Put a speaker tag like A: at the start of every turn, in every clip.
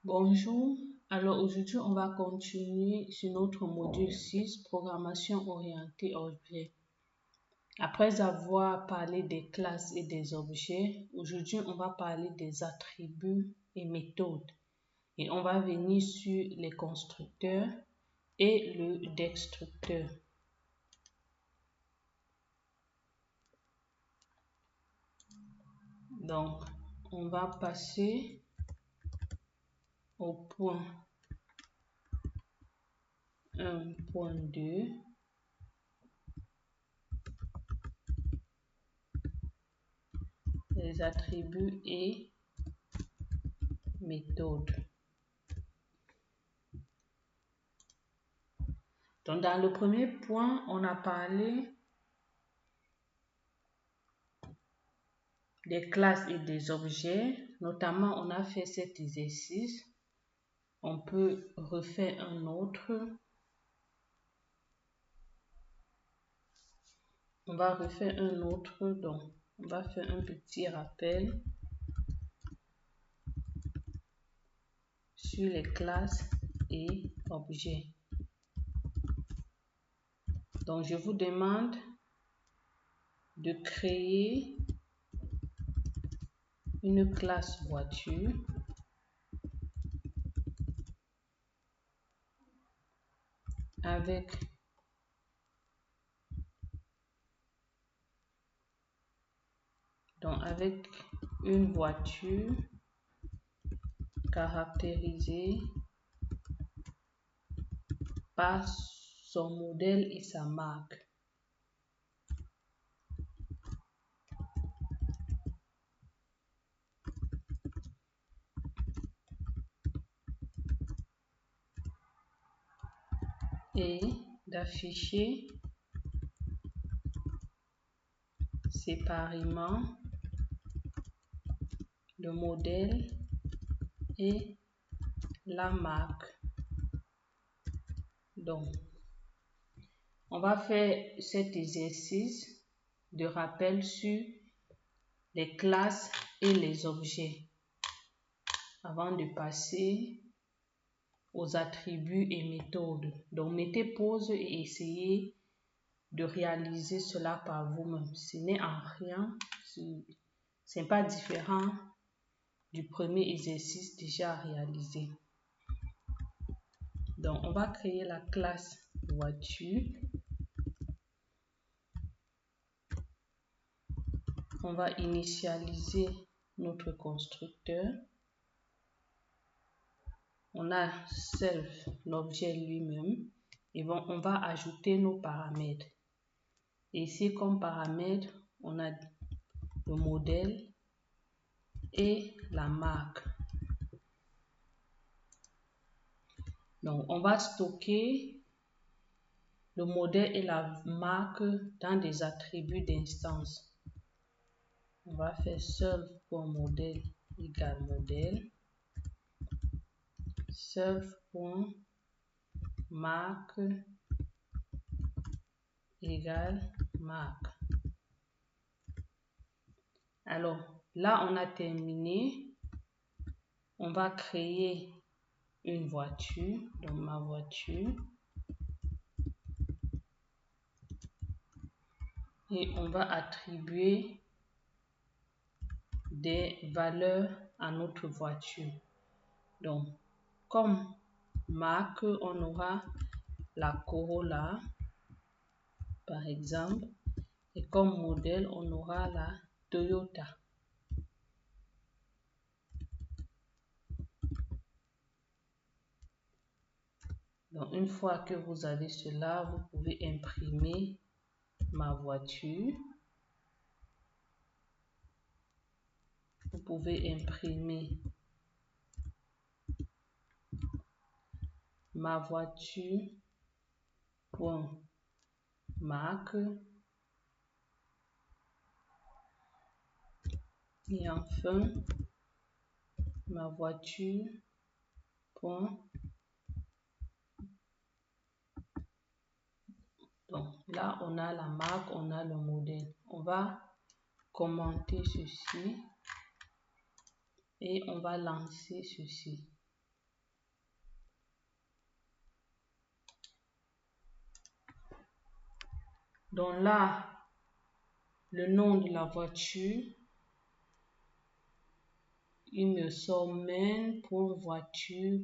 A: Bonjour, alors aujourd'hui on va continuer sur notre module 6, programmation orientée objet. Après avoir parlé des classes et des objets, aujourd'hui on va parler des attributs et méthodes. Et on va venir sur les constructeurs et le destructeur. Donc, on va passer au point 1.2. Les attributs et méthodes. Donc, dans le premier point, on a parlé des classes et des objets. Notamment, on a fait cet exercice. On peut refaire un autre. On va refaire un autre. Donc, on va faire un petit rappel sur les classes et objets. Donc, je vous demande de créer une classe voiture avec une voiture caractérisée par son modèle et sa marque. Et d'afficher séparément le modèle et la marque. Donc, on va faire cet exercice de rappel sur les classes et les objets avant de passer aux attributs et méthodes. Donc, mettez pause et essayez de réaliser cela par vous-même. Ce n'est en rien, ce n'est pas différent du premier exercice déjà réalisé. Donc, on va créer la classe voiture. On va initialiser notre constructeur. On a self, l'objet lui-même. Et bon, on va ajouter nos paramètres. Et ici, comme paramètre, on a le modèle et la marque. Donc, on va stocker le modèle et la marque dans des attributs d'instance. On va faire self.modèle égale modèle. Self.marque égale marque. Alors, là, on a terminé. On va créer une voiture, donc ma voiture. Et on va attribuer des valeurs à notre voiture. Donc, comme marque, on aura la Corolla, par exemple. Et comme modèle, on aura la Toyota. Donc, une fois que vous avez cela, vous pouvez imprimer ma voiture. Vous pouvez imprimer ma voiture point marque. Et enfin, ma voiture point. Donc là, on a la marque, on a le modèle. On va commenter ceci et on va lancer ceci. Donc là, le nom de la voiture, il me sort main.voiture.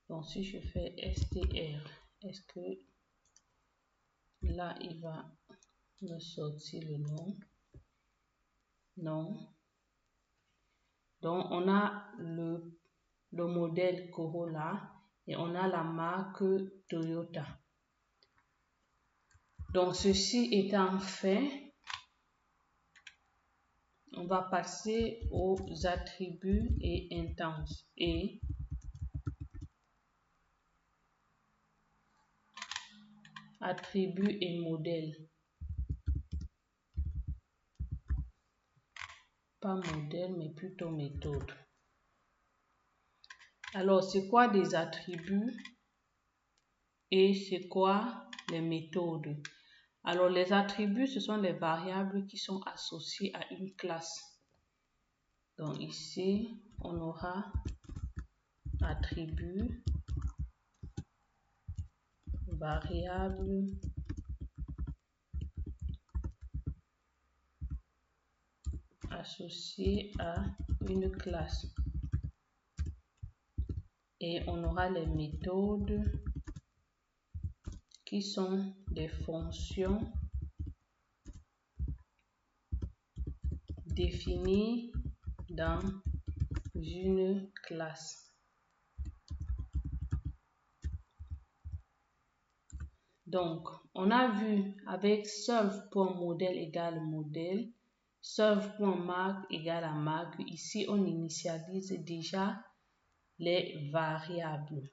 A: Donc si je fais str, est-ce que là il va me sortir le nom? Non. Donc on a le modèle Corolla et on a la marque Toyota. Donc ceci étant fait, on va passer aux attributs et intenses et attributs et modèles. Pas modèle, mais plutôt méthode. Alors, c'est quoi des attributs et c'est quoi les méthodes? Alors, les attributs, ce sont les variables qui sont associées à une classe. Donc ici, on aura attributs, variables, associées à une classe. Et on aura les méthodes qui sont des fonctions définies dans une classe. Donc, on a vu avec solve.modèle égale modèle, solve.marque égale à marque. Ici, on initialise déjà les variables.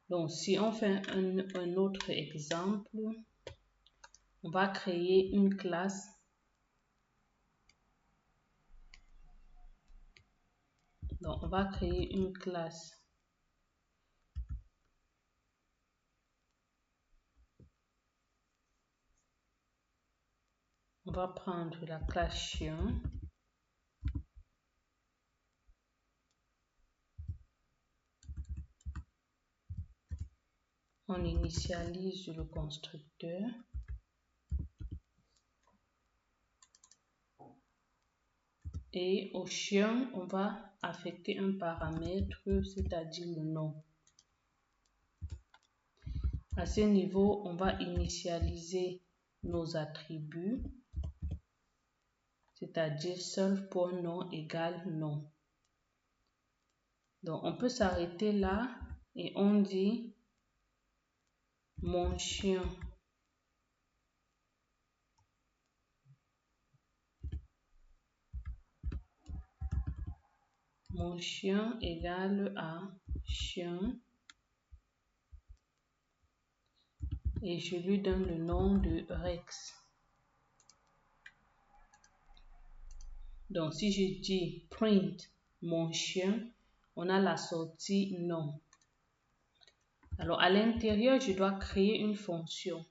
A: Donc, si on fait un autre exemple, on va créer une classe. Donc, on va créer une classe. On va prendre la classe chien. On initialise le constructeur. Et au chien, on va affecter un paramètre, c'est-à-dire le nom. À ce niveau, on va initialiser nos attributs, c'est-à-dire solve.nom égale nom. Donc, on peut s'arrêter là et on dit mon chien. Mon chien égale à chien. Et je lui donne le nom de Rex. Donc, si je dis print mon chien, on a la sortie nom. Alors, à l'intérieur, je dois créer une fonction.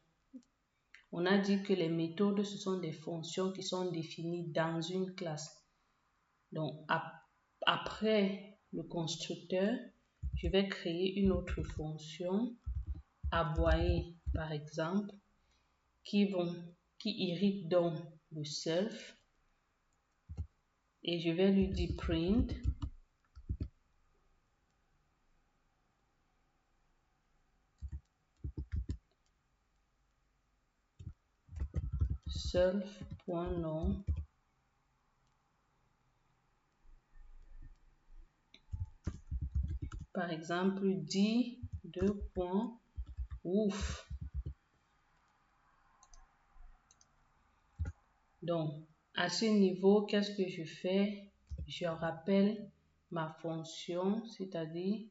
A: On a dit que les méthodes, ce sont des fonctions qui sont définies dans une classe. Donc, après le constructeur, je vais créer une autre fonction, aboyer par exemple, qui irrite donc le self. Et je vais lui dire print self.nom par exemple dit ouf. Donc à ce niveau, qu'est-ce que je fais? Je rappelle ma fonction, c'est-à-dire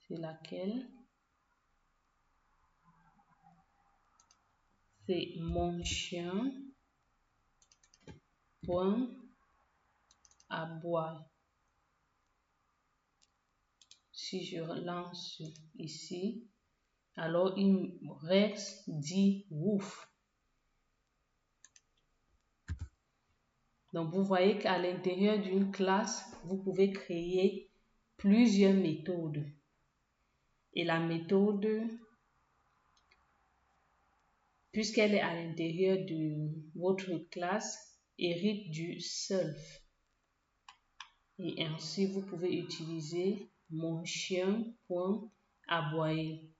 A: c'est laquelle? C'est mon chien point aboie. Si je relance ici, alors Rex dit ouf. Donc vous voyez qu'à l'intérieur d'une classe, vous pouvez créer plusieurs méthodes. Et la méthode, puisqu'elle est à l'intérieur de votre classe, hérite du self. Et ainsi, vous pouvez utiliser mon chien.aboyer.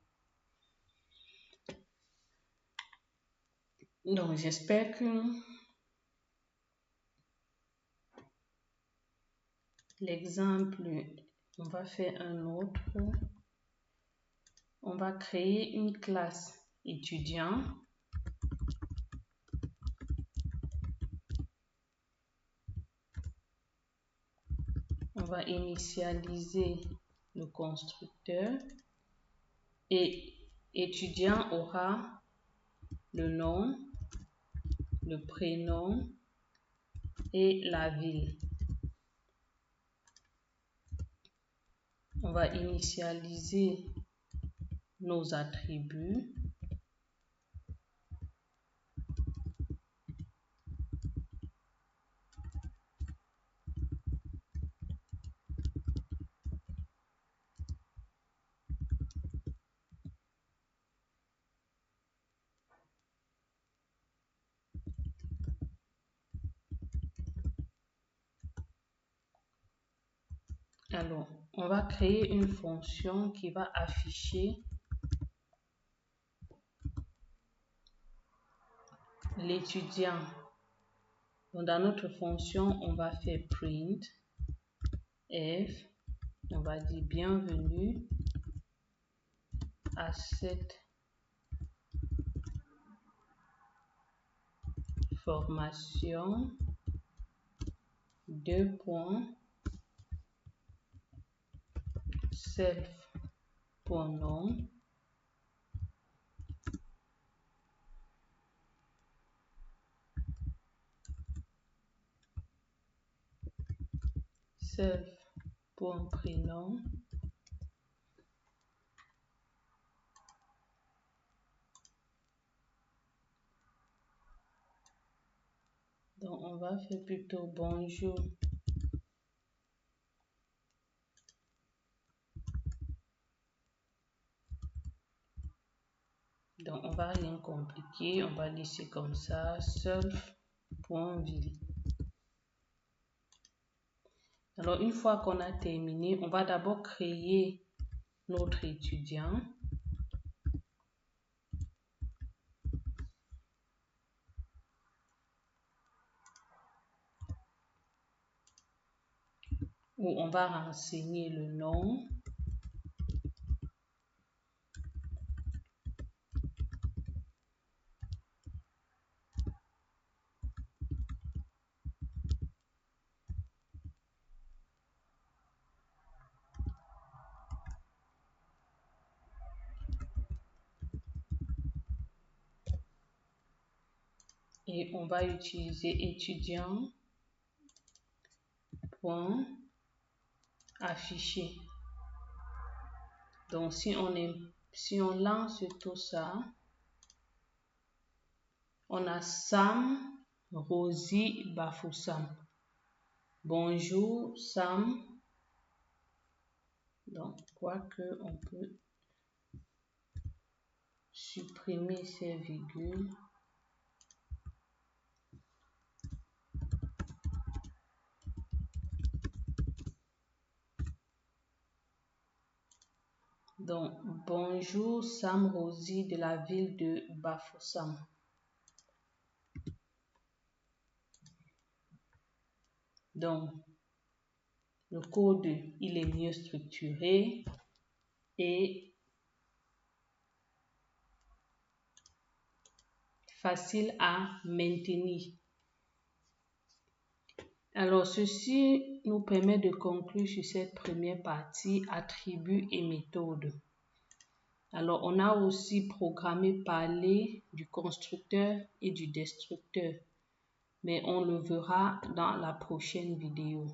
A: Donc, j'espère que l'exemple, on va faire un autre. On va créer une classe étudiant. On va initialiser le constructeur et étudiant aura le nom, le prénom et la ville. On va initialiser nos attributs. Alors, on va créer une fonction qui va afficher l'étudiant. Donc, dans notre fonction, on va faire print f. On va dire bienvenue à cette formation. Self.nom. Self.prénom. Donc, on va faire plutôt bonjour. Donc, on va rien compliquer. On va laisser comme ça. Self.ville. Alors, une fois qu'on a terminé, on va d'abord créer notre étudiant. Où on va renseigner le nom. Et on va utiliser étudiant.afficher. Donc, si on lance tout ça, on a Sam, Rosie, Bafoussam. Bonjour, Sam. Donc, quoique on peut supprimer ces virgules. Donc, bonjour Sam Rosie de la ville de Bafoussam. Donc, le code, il est mieux structuré et facile à maintenir. Alors, ceci nous permet de conclure sur cette première partie, attributs et méthodes. Alors, on a aussi programmé parler du constructeur et du destructeur, mais on le verra dans la prochaine vidéo.